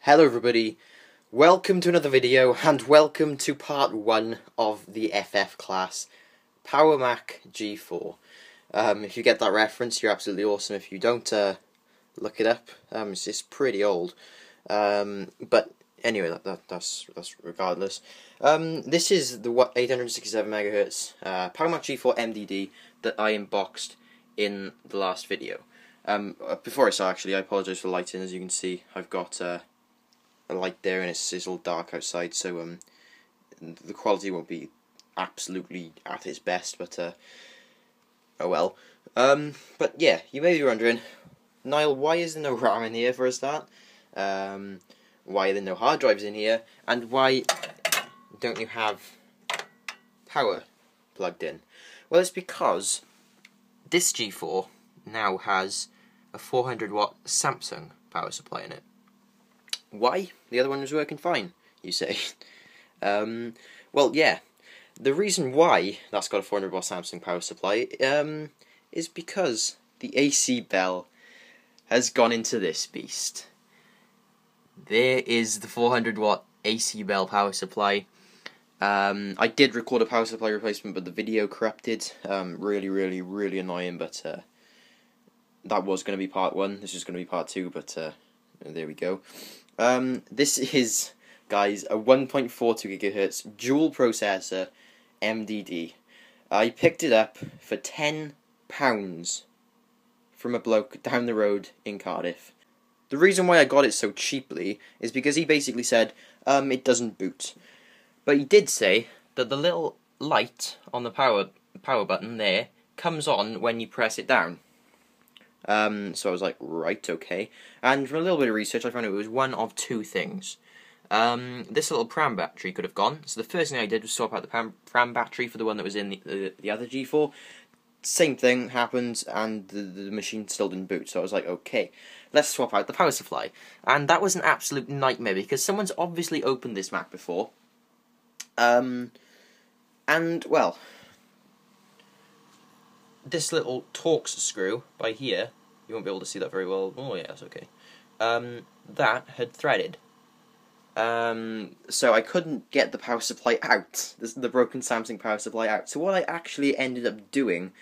Hello everybody, welcome to another video and welcome to part 1 of the FF class, PowerMac G4. If you get that reference, you're absolutely awesome. If you don't, look it up. It's just pretty old. But anyway, that's regardless. This is the 867 MHz PowerMac G4 MDD that I unboxed in the last video. Before I start, actually, I apologise for the lighting. As you can see, I've got a light there and it's all dark outside, so the quality won't be absolutely at its best, but oh well. But yeah, you may be wondering, Niall, why is there no RAM in here for a start? Why are there no hard drives in here? And why don't you have power plugged in? Well, it's because this G4 now has a 400 watt Samsung power supply in it. Why? The other one was working fine, you say. Well, yeah. The reason why that's got a 400 watt Samsung power supply is because the AC bell has gone into this beast. There is the 400 watt AC bell power supply. I did record a power supply replacement, but the video corrupted. Really annoying, but that was going to be part 1. This is going to be part 2, but there we go. This is, guys, a 1.42 GHz dual processor MDD. I picked it up for £10 from a bloke down the road in Cardiff. The reason why I got it so cheaply is because he basically said it doesn't boot. But he did say that the little light on the power button there comes on when you press it down. So I was like, right, okay. And from a little bit of research, I found it was one of two things. This little pram battery could have gone. So the first thing I did was swap out the pram battery for the one that was in the other G4. Same thing happened, and the machine still didn't boot. So I was like, okay, let's swap out the power supply. And that was an absolute nightmare, because someone's obviously opened this Mac before. And, well, this little Torx screw by here, you won't be able to see that very well. Oh yeah, that's okay. That had threaded. So I couldn't get the power supply out, the broken Samsung power supply out. So what I actually ended up doing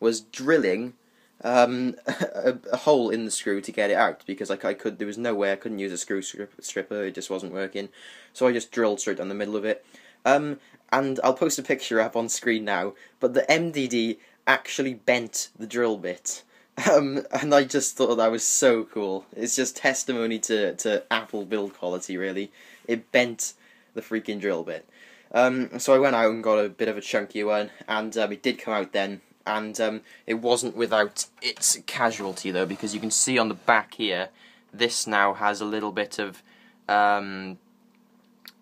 was drilling a hole in the screw to get it out, because there was no way I couldn't use a screw stripper. It just wasn't working. So I just drilled straight down the middle of it. And I'll post a picture up on screen now, but the MDD actually bent the drill bit. And I just thought that was so cool. It's just testimony to Apple build quality, really. It bent the freaking drill bit. So I went out and got a bit of a chunkier one, and it did come out then. And it wasn't without its casualty, though, because you can see on the back here, this now has a little bit of... well,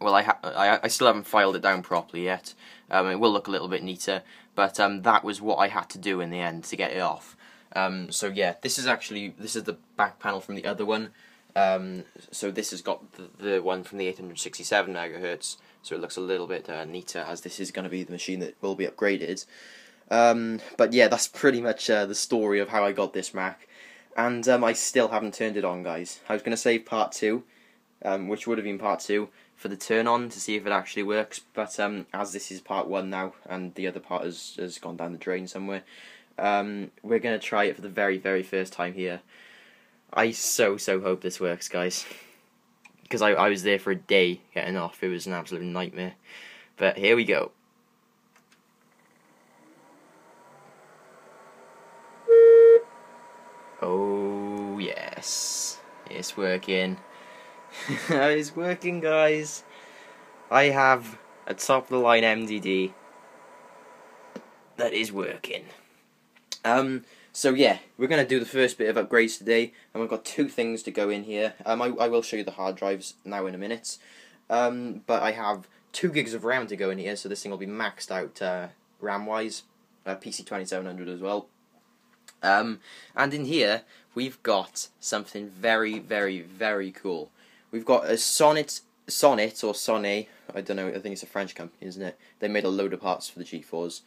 I still haven't filed it down properly yet. It will look a little bit neater, but that was what I had to do in the end to get it off. So yeah, this is the back panel from the other one. So this has got the one from the 867 MHz, so it looks a little bit neater, as this is going to be the machine that will be upgraded. But yeah, that's pretty much the story of how I got this Mac, and I still haven't turned it on, guys. I was going to save part 2, which would have been part 2, for the turn on to see if it actually works, but as this is part 1 now and the other part has gone down the drain somewhere, we're going to try it for the very first time here. I so hope this works, guys, because I was there for a day getting off. It was an absolute nightmare, but here we go. Oh yes, it's working. It's working, guys. I have a top-of-the-line MDD that is working. So yeah, we're going to do the first bit of upgrades today, and we've got 2 things to go in here. I will show you the hard drives now in a minute. But I have 2 gigs of RAM to go in here, so this thing will be maxed out RAM-wise. PC 2700 as well. And in here, we've got something very cool. We've got a Sonnet or Sonnet, I don't know, I think it's a French company, isn't it? They made a load of parts for the G4s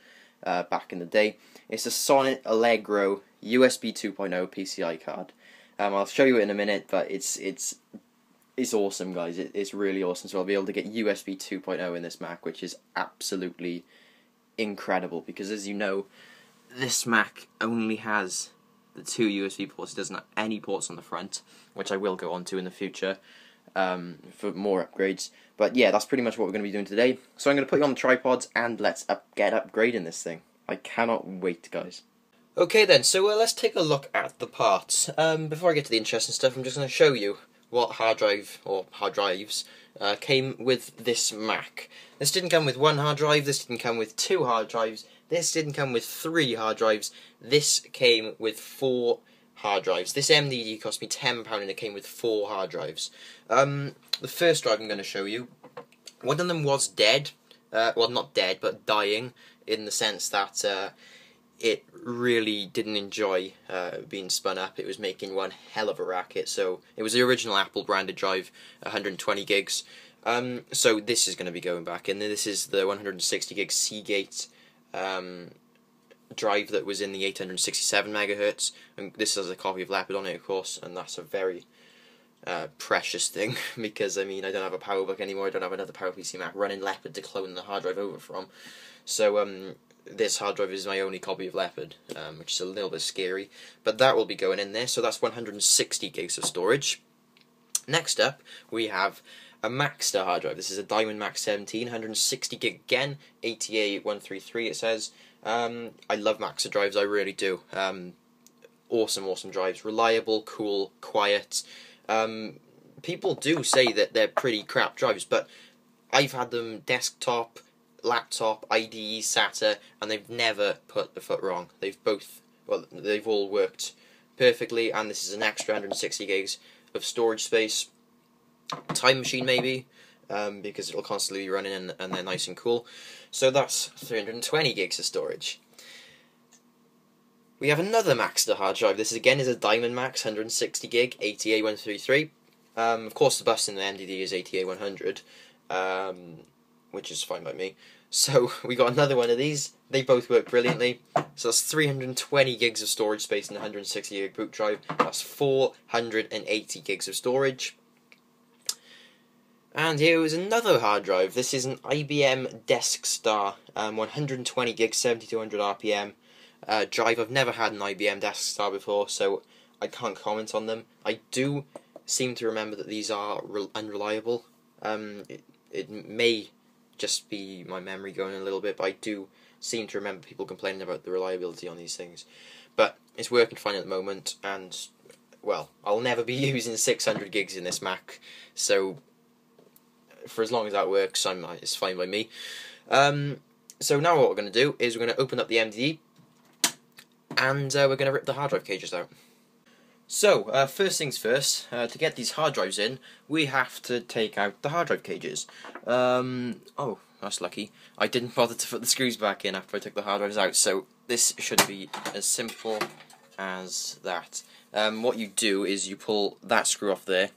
back in the day. It's a Sonnet Allegro USB 2.0 PCI card. I'll show you it in a minute, but it's it's awesome, guys. It's really awesome. So I'll be able to get USB 2.0 in this Mac, which is absolutely incredible, because as you know, this Mac only has the 2 USB ports. It doesn't have any ports on the front, which I will go on to in the future for more upgrades. But yeah, that's pretty much what we're going to be doing today. So I'm going to put you on the tripods and let's get upgrading this thing. I cannot wait, guys. Okay then, so let's take a look at the parts. Before I get to the interesting stuff, I'm just going to show you what hard drive, or hard drives, came with this Mac. This didn't come with 1 hard drive, this didn't come with 2 hard drives, this didn't come with 3 hard drives, this came with 4 hard drives. This MDD cost me £10 and it came with 4 hard drives. The first drive I'm going to show you, one of them was dead, well not dead, but dying, in the sense that it really didn't enjoy being spun up. It was making one hell of a racket. So it was the original Apple branded drive, 120 gigs. So this is going to be going back in. This is the 160 gig Seagate drive that was in the 867 megahertz. And this has a copy of Leopard on it, of course, and that's a very precious thing, because I mean, I don't have a PowerBook anymore. I don't have another PowerPC Mac running Leopard to clone the hard drive over from. So this hard drive is my only copy of Leopard, which is a little bit scary, but that will be going in there. So that's 160 gigs of storage. Next up, we have a Maxter hard drive. This is a Diamond Max 17, 160 gig again, ATA133 it says. I love Maxter drives, I really do. Awesome drives, reliable, cool, quiet. People do say that they're pretty crap drives, but I've had them desktop, laptop, IDE, SATA, and they've never put the foot wrong. They've all worked perfectly, and this is an extra 160 gigs of storage space. Time machine maybe, because it'll constantly be running and they're nice and cool. So that's 320 gigs of storage. We have another Maxter hard drive. This again is a Diamond Max 160 gig ATA133. Of course, the bus in the MDD is ATA100, which is fine by me. So we got another one of these. They both work brilliantly. So that's 320 gigs of storage space in the 160 gig boot drive. That's 480 gigs of storage. And here is another hard drive. This is an IBM DeskStar 120 gig 7200 RPM drive. I've never had an IBM DeskStar before, so I can't comment on them. I do seem to remember that these are unreliable. It may just be my memory going a little bit, but I do seem to remember people complaining about the reliability on these things. But it's working fine at the moment, and well, I'll never be using 600 gigs in this Mac, so for as long as that works, it's fine by me. So now what we're going to do is we're going to open up the MDD, and we're going to rip the hard drive cages out. So, first things first, to get these hard drives in, we have to take out the hard drive cages. Oh, that's lucky. I didn't bother to put the screws back in after I took the hard drives out, so this should be as simple as that. What you do is you pull that screw off there,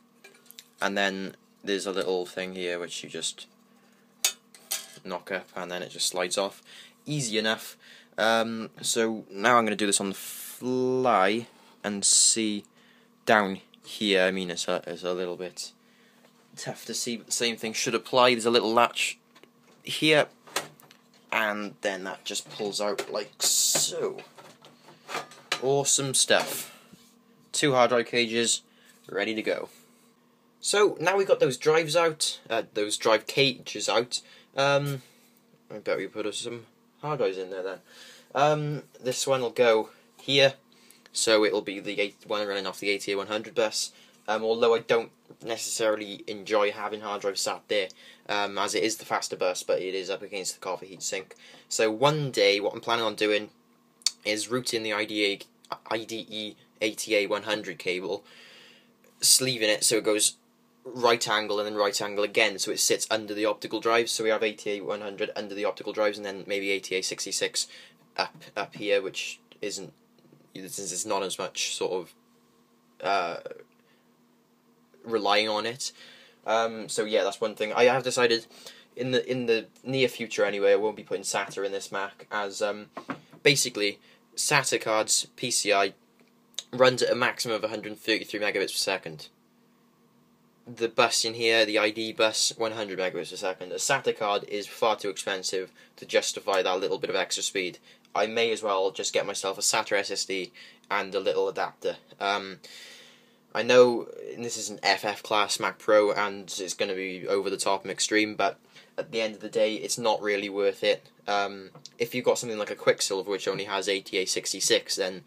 and then there's a little thing here which you just knock up, and then it just slides off. Easy enough. So now I'm going to do this on the fly and see down here. I mean, it's a little bit tough to see, but the same thing should apply. There's a little latch here, and then that just pulls out like so. Awesome stuff. 2 hard drive cages ready to go. So now we've got those drives out, those drive cages out. I bet we put some hard drives in there then. This one will go here, so it'll be the one running off the ATA100 bus. Although I don't necessarily enjoy having hard drives sat there, as it is the faster bus, but it is up against the copper heatsink. So one day, what I'm planning on doing is routing the IDE ATA100 cable, sleeving it so it goes right angle and then right angle again, so it sits under the optical drives. So we have ATA100 under the optical drives, and then maybe ATA66 up here, which isn't, it's not as much sort of relying on it. So yeah, that's one thing. I have decided in the near future anyway, I won't be putting SATA in this Mac, as basically SATA cards PCI runs at a maximum of 133 megabits per second. the bus in here, the ID bus, 100 megabits per second. A SATA card is far too expensive to justify that little bit of extra speed. I may as well just get myself a SATA SSD and a little adapter. I know this is an FF class Mac Pro and it's going to be over the top and extreme, but at the end of the day, it's not really worth it. If you've got something like a Quicksilver which only has ATA 66, then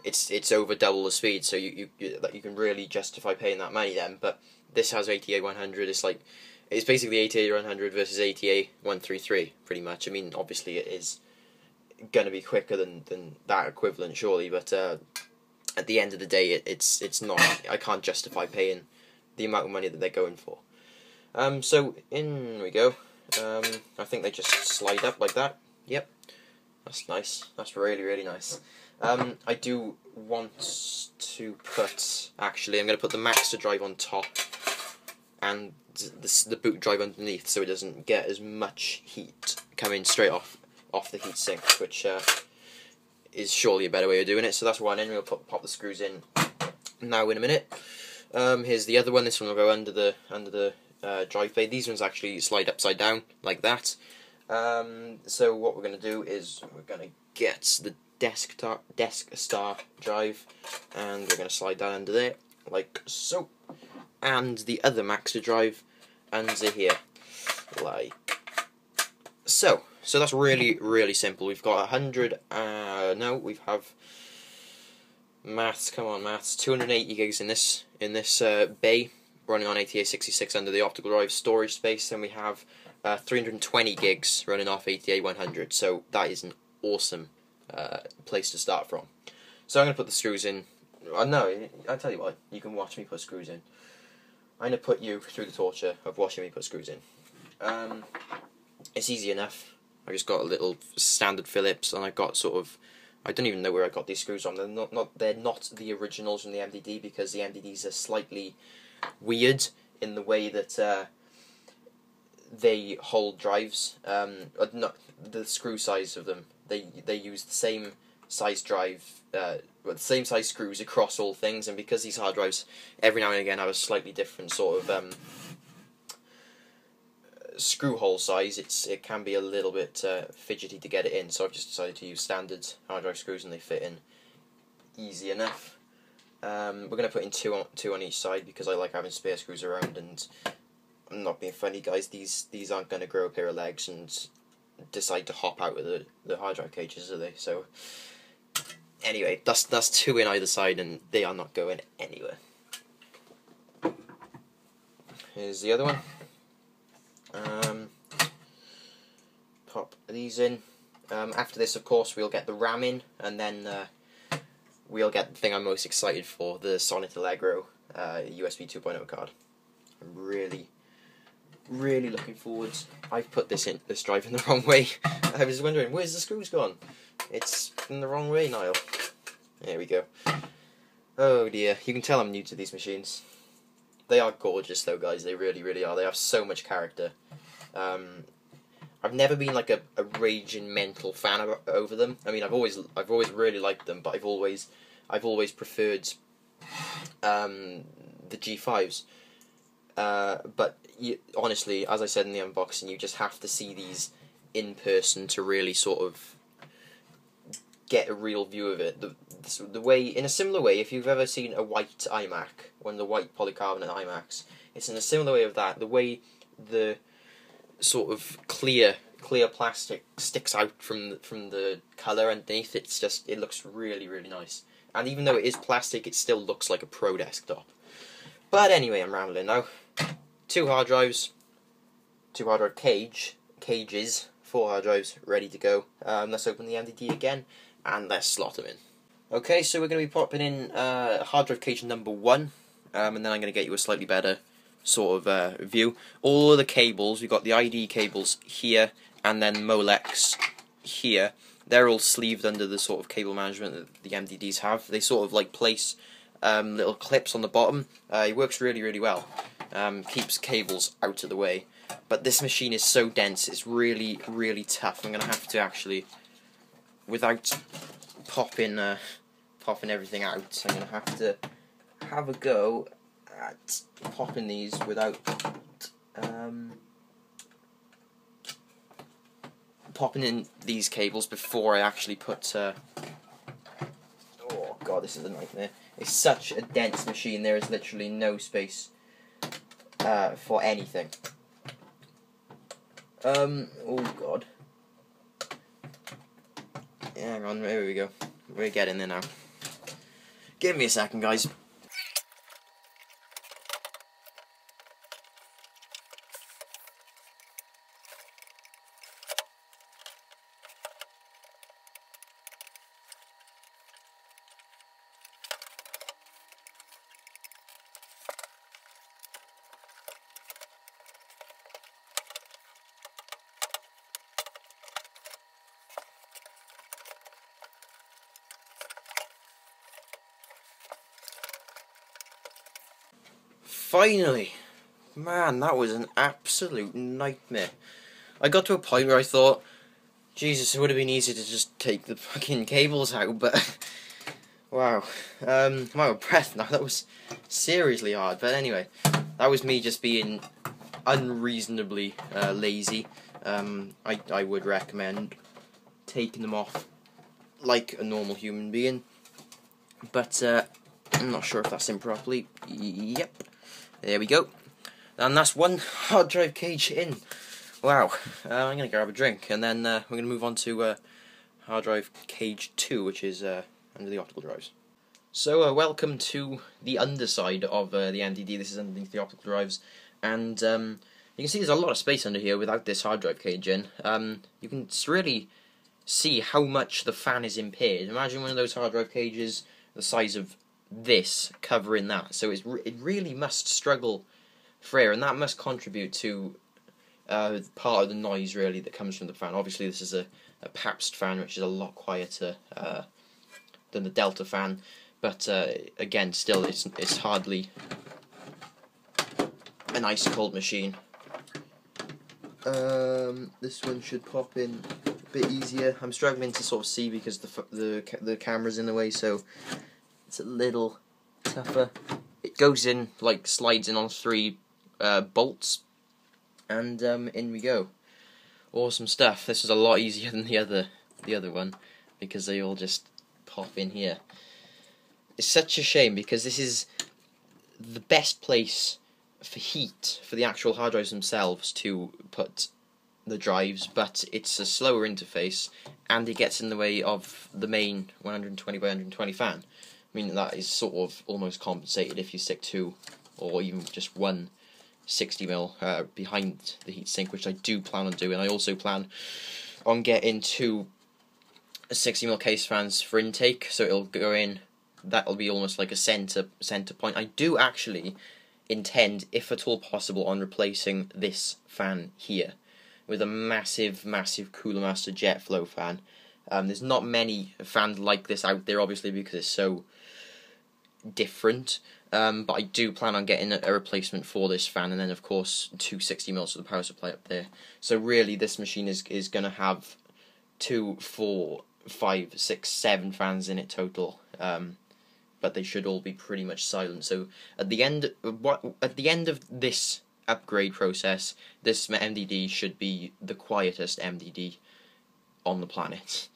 it's over double the speed, so you can really justify paying that money then. But this has ATA 100. It's basically ATA 100 versus ATA 133, pretty much. I mean, obviously it is going to be quicker than that equivalent, surely, but at the end of the day, it's not. I can't justify paying the amount of money that they're going for. So in we go. I think they just slide up like that. Yep, that's nice. That's really nice. I do want to put. Actually, I'm going to put the master drive on top and the boot drive underneath, so it doesn't get as much heat coming straight off the heat sink, which is surely a better way of doing it. So that's one. And we'll pop the screws in now in a minute. Here's the other one. This one will go under the drive bay. These ones actually slide upside down like that. So what we're going to do is we're going to get the desk star drive, and we're going to slide that under there like so, and the other master drive under here like so. So that's really simple. We've got 100. No, we have maths. Come on, maths. 280 gigs in this bay, running on ATA 66 under the optical drive storage space, and we have 320 gigs running off ATA 100. So that is an awesome place to start from. So I'm going to put the screws in. No, I'll tell you what, you can watch me put screws in. I'm going to put you through the torture of watching me put screws in. It's easy enough. I just got a little standard Phillips, and I got sort of, I don't even know where I got these screws from. They're not the originals from the MDD, because the MDDs are slightly weird in the way that they hold drives. Not the screw size of them. They use the same size drive, the same size screws across all things, and because these hard drives every now and again have a slightly different sort of screw hole size, it can be a little bit fidgety to get it in. So I've just decided to use standard hard drive screws, and they fit in easy enough. We're going to put in two on each side because I like having spare screws around, and I'm not being funny, guys. These aren't going to grow a pair of legs and decide to hop out of the hard drive cages, are they? So anyway, that's two in either side, and they are not going anywhere. Here's the other one. Pop these in. After this, of course, we'll get the RAM in, and then we'll get the thing I'm most excited for, the Sonnet Allegro USB 2.0 card. I'm really looking forward. I've put this drive in the wrong way. I was wondering, where's the screws gone? It's in the wrong way, Niall. There we go. Oh dear, you can tell I'm new to these machines. They are gorgeous though, guys. They really are. They have so much character. I've never been like a raging mental fan over them. I mean, I've always really liked them, but I've always preferred the G5s. But honestly, as I said in the unboxing, you just have to see these in person to really sort of get a real view of it. The way, in a similar way, if you've ever seen a white iMac, one of the white polycarbonate iMacs, it's in a similar way of that. The way the sort of clear plastic sticks out from the colour underneath, it looks really nice. And even though it is plastic, it still looks like a pro desktop. But anyway, I'm rambling now. 2 hard drives, 2 hard drive cages, 4 hard drives ready to go. Let's open the MDD again, and let's slot them in. Okay, so we're going to be popping in hard drive cage number 1, and then I'm going to get you a slightly better sort of view. All of the cables, we've got the ID cables here, and then Molex here. They're all sleeved under the sort of cable management that the MDDs have. They sort of like place little clips on the bottom. It works really well. Keeps cables out of the way. But this machine is so dense, it's really tough. I'm going to have to actually, without popping everything out, I'm going to have a go at popping these without popping in these cables before I actually put. Oh god, this is a nightmare. It's such a dense machine. There is literally no space for anything. Oh god. Yeah, hang on, there we go. We're getting there now. Give me a second, guys. Finally! Man, that was an absolute nightmare. I got to a point where I thought, Jesus, it would have been easier to just take the fucking cables out, but wow. I'm out of breath now. That was seriously hard. But anyway, that was me just being unreasonably lazy. I would recommend taking them off like a normal human being. But I'm not sure if that's in properly. Yep. There we go. And that's one hard drive cage in. Wow. I'm going to grab a drink, and then we're going to move on to hard drive cage 2, which is under the optical drives. So welcome to the underside of the MDD. This is underneath the optical drives, and you can see there's a lot of space under here without this hard drive cage in. You can really see how much the fan is impaired. Imagine one of those hard drive cages the size of this covering that, so it really must struggle for air, and that must contribute to part of the noise really that comes from the fan. Obviously this is a Pabst fan, which is a lot quieter than the Delta fan, but again, still it's hardly an ice cold machine. This one should pop in a bit easier. I'm struggling to sort of see because the camera's in the way, so it's a little tougher. It goes in, like, slides in on 3 bolts, and in we go. Awesome stuff. This is a lot easier than the other one, because they all just pop in here. It's such a shame, because this is the best place for heat, for the actual hard drives themselves, to put the drives, but it's a slower interface, and it gets in the way of the main 120 by 120 fan. I mean, that is sort of almost compensated if you stick 2 or even just one 60mm behind the heatsink, which I do plan on doing. I also plan on getting 2 60mm case fans for intake, so it'll go in. That'll be almost like a center point. I do actually intend, if at all possible, on replacing this fan here with a massive Cooler Master jet flow fan. There's not many fans like this out there, obviously, because it's so different, but I do plan on getting a replacement for this fan, and then of course 2 60mm for the power supply up there. So really this machine is going to have 2, 4, 5, 6, 7 fans in it total, but they should all be pretty much silent. So at the end of this upgrade process, this MDD should be the quietest MDD on the planet.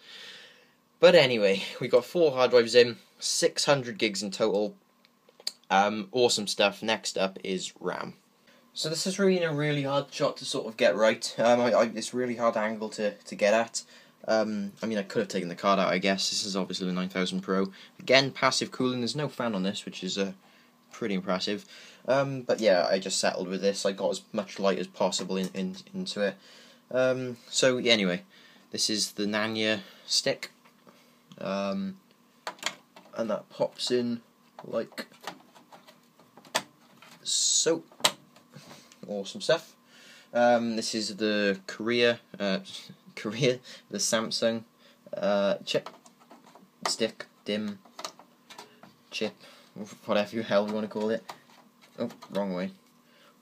But anyway, we got 4 hard drives in, 600 gigs in total. Awesome stuff. Next up is RAM. So this is really a really hard shot to sort of get right. It's really hard angle to get at. I mean, I could have taken the card out, I guess. This is obviously the 9000 Pro. Again, passive cooling. There's no fan on this, which is pretty impressive. But yeah, I just settled with this. I got as much light as possible into it. So yeah, anyway, this is the Nanya stick. And that pops in like so. Awesome stuff. This is the Korea, the Samsung chip, stick, DIMM, chip, whatever the hell you want to call it. Oh, wrong way.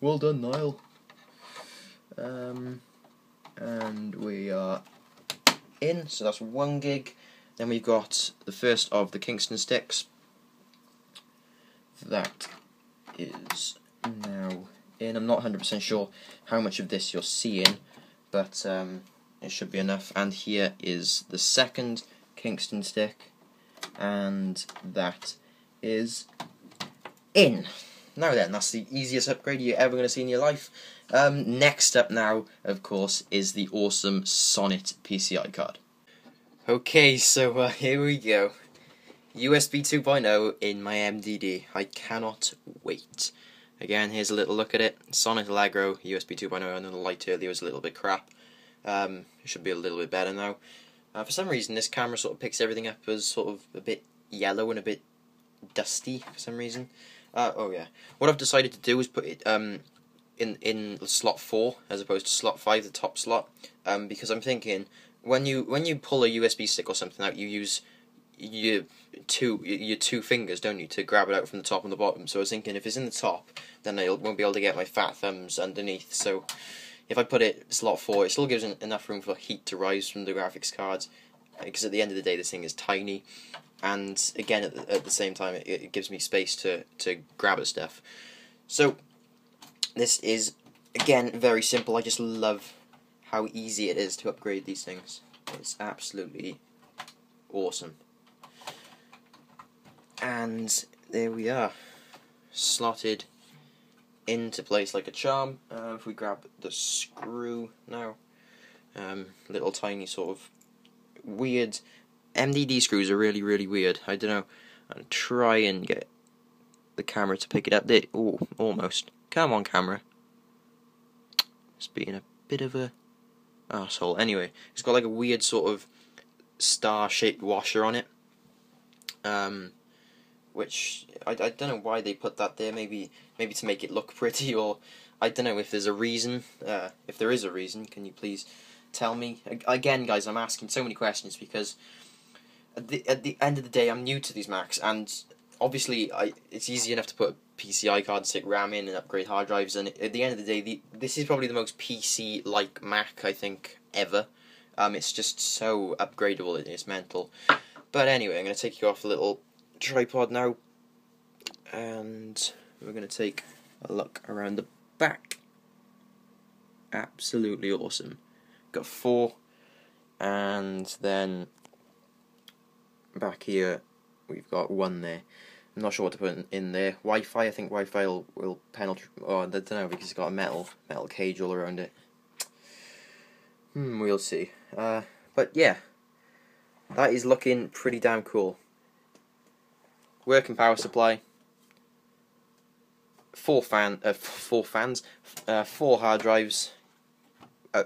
Well done, Niall. And we are in, so that's 1 gig. Then we've got the first of the Kingston sticks. That is now in. I'm not 100% sure how much of this you're seeing, but it should be enough. And here is the second Kingston stick, and that is in. Now then, that's the easiest upgrade you're ever going to see in your life. Next up now, of course, is the awesome Sonnet PCI card. Okay, so here we go. USB 2.0 in my MDD. I cannot wait. Again, here's a little look at it. Sonnet Allegro, USB 2.0, and the light earlier was a little bit crap. It should be a little bit better now. For some reason, this camera sort of picks everything up as sort of a bit yellow and a bit dusty for some reason. Oh yeah. What I've decided to do is put it in slot 4 as opposed to slot 5, the top slot, because I'm thinking when you pull a USB stick or something out, you use your two fingers, don't you, to grab it out from the top and the bottom. So I was thinking if it's in the top, then I won't be able to get my fat thumbs underneath. So if I put it slot 4, it still gives enough room for heat to rise from the graphics cards, because at the end of the day this thing is tiny, and again at the same time it gives me space to grab at stuff. So this is again very simple. I just love how easy it is to upgrade these things. It's absolutely awesome. And there we are, slotted into place like a charm. If we grab the screw now, little tiny sort of weird MDD screws are really weird. I don't know. I'll try and get the camera to pick it up. There, oh, almost. Come on, camera. It's being a bit of a arsehole. Anyway, it's got like a weird sort of star-shaped washer on it. Which I don't know why they put that there. Maybe to make it look pretty, or I don't know if there's a reason. If there is a reason, can you please tell me? Again, guys, I'm asking so many questions because at the end of the day, I'm new to these Macs, and obviously it's easy enough to put a PCI card, stick RAM in, and upgrade hard drives. And at the end of the day, this is probably the most PC-like Mac I think ever. It's just so upgradable. It's mental. But anyway, I'm going to take you off a little tripod now, and we're going to take a look around the back. Absolutely awesome. Got 4, and then back here we've got 1 there. I'm not sure what to put in there. Wi-Fi, I think Wi-Fi will penetrate. Oh, I don't know, because it's got a metal cage all around it. We'll see. But yeah, that is looking pretty damn cool. Working power supply, 4 fans, 4 hard drives,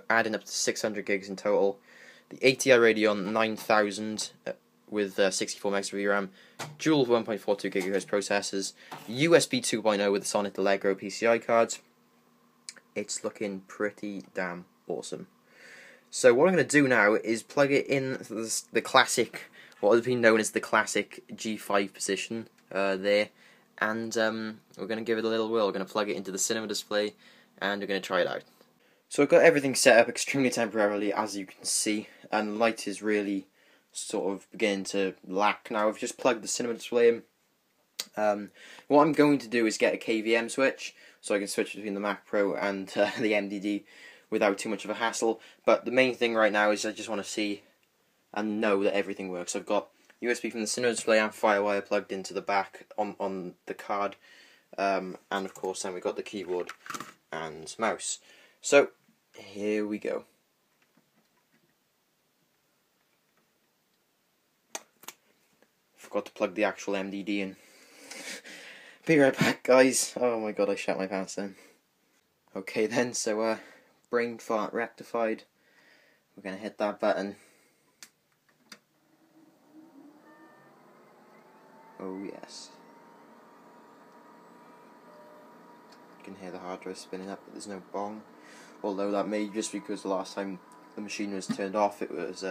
adding up to 600 gigs in total. The ATI Radeon 9000 with 64 megs of VRAM, dual 1.42 GHz processors, USB 2.0 with the Sonnet Allegro PCI cards. It's looking pretty damn awesome. So what I'm going to do now is plug it in the classic, what has been known as the classic G5 position there, and we're going to give it a little whirl. We're going to plug it into the cinema display, and we're going to try it out. So I've got everything set up extremely temporarily, as you can see, and the light is really sort of beginning to lack now. I've just plugged the cinema display in. What I'm going to do is get a KVM switch, so I can switch between the Mac Pro and the MDD without too much of a hassle. But the main thing right now is I just want to see and know that everything works. I've got USB from the cinema display and FireWire plugged into the back on the card, and of course then we've got the keyboard and mouse. So here we go. Forgot to plug the actual MDD in. Be right back, guys. Oh my god, I shat my pants then. Okay then, so brain fart rectified. We're gonna hit that button. Oh yes. You can hear the hard drive spinning up, but there's no bong. Although that may just because the last time the machine was turned off, it was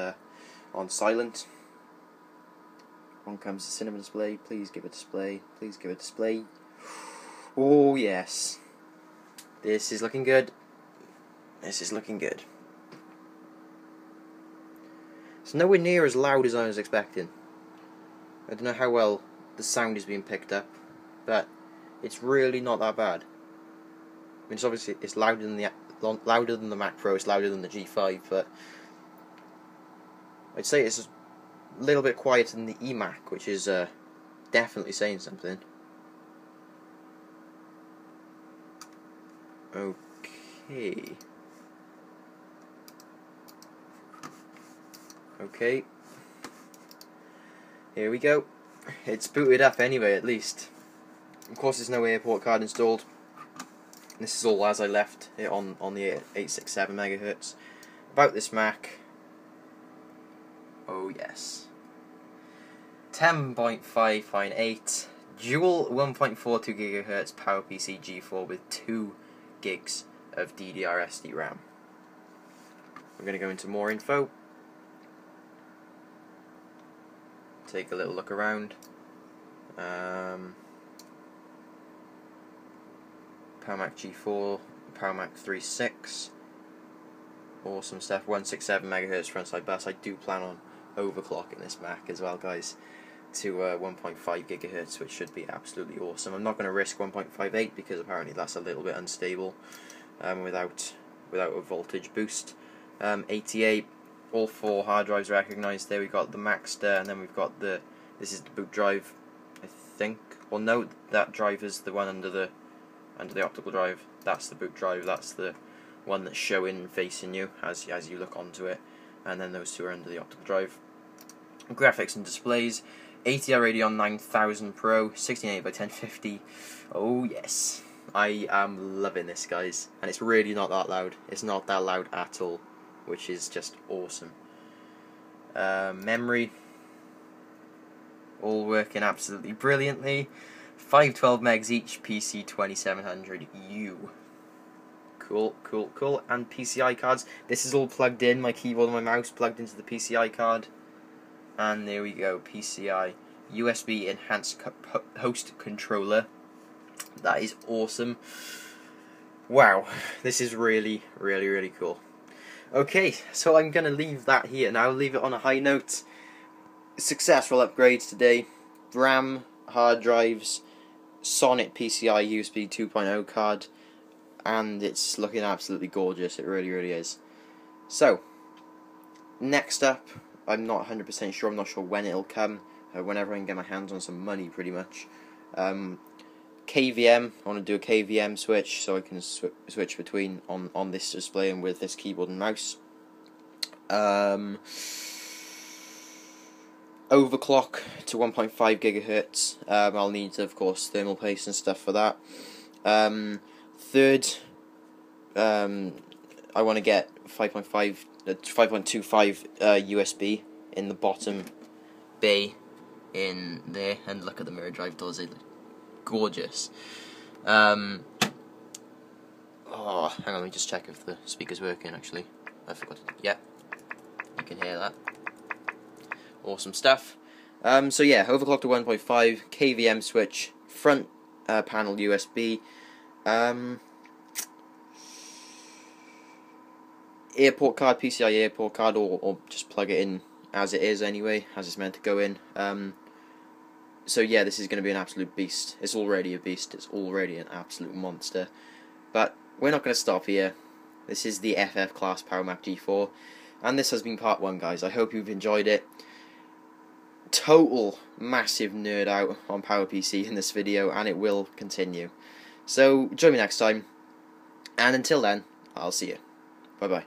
on silent. On comes the cinema display. Please give it display. Please give it display. Oh yes. This is looking good. This is looking good. It's nowhere near as loud as I was expecting. I don't know how well the sound is being picked up, but It's really not that bad. I mean, it's obviously louder than the Mac Pro, it's louder than the G5, but I'd say it's a little bit quieter than the eMac, which is definitely saying something. Okay. Okay. Here we go. It's booted up anyway, at least. Of course, there's no airport card installed. This is all as I left it on the 867 MHz. About this Mac. Oh yes. 10.5.8 dual 1.42 GHz PowerPC G4 with 2 gigs of DDR SD RAM. We're going to go into more info. Take a little look around. PowerMac G4, PowerMac 3.6. Awesome stuff. 167 MHz frontside bus. I do plan on overclocking this Mac as well, guys, to 1.5 GHz, which should be absolutely awesome. I'm not going to risk 1.58 because apparently that's a little bit unstable without a voltage boost. 88. All 4 hard drives recognised. There we got the Maxter, and then we've got this is the boot drive, I think. Well, no, that drive is the one under the optical drive. That's the boot drive. That's the one that's showing facing you as you look onto it, and then those 2 are under the optical drive. Graphics and displays. ATR Radeon 9000 Pro, 1680 by 1050. Oh yes, I am loving this, guys, and it's really not that loud. It's not that loud at all, which is just awesome. Memory, all working absolutely brilliantly. 512 megs each, PC 2700U. Cool, cool, cool. And PCI cards. This is all plugged in. My keyboard and my mouse plugged into the PCI card. And there we go. PCI USB enhanced host controller. That is awesome. Wow, this is really, really, really cool. Okay, so I'm going to leave that here. Now I'll leave it on a high note. Successful upgrades today. RAM, hard drives, Sonic PCI USB 2.0 card, and it's looking absolutely gorgeous. It really, really is. So, next up, I'm not 100% sure. I'm not sure when it'll come. Whenever I can get my hands on some money, pretty much. KVM, I want to do a KVM switch so I can switch between on this display and with this keyboard and mouse. Overclock to 1.5 GHz. I'll need, of course, thermal paste and stuff for that. Third, I want to get 5.25 USB in the bottom bay in there, and look at the mirror drive doors. It gorgeous. Oh, hang on, let me just check if the speaker's working. Actually, I forgot to, yeah, you can hear that. Awesome stuff. So yeah, overclock to 1.5, KVM switch, front panel USB, airport card, PCI airport card, or just plug it in as it is anyway, as it's meant to go in. So yeah, this is going to be an absolute beast. It's already a beast. It's already an absolute monster. But we're not going to stop here. This is the FF class PowerMac G4, and this has been part 1, guys. I hope you've enjoyed it. Total massive nerd out on PowerPC in this video, and it will continue. So join me next time, and until then, I'll see you. Bye bye.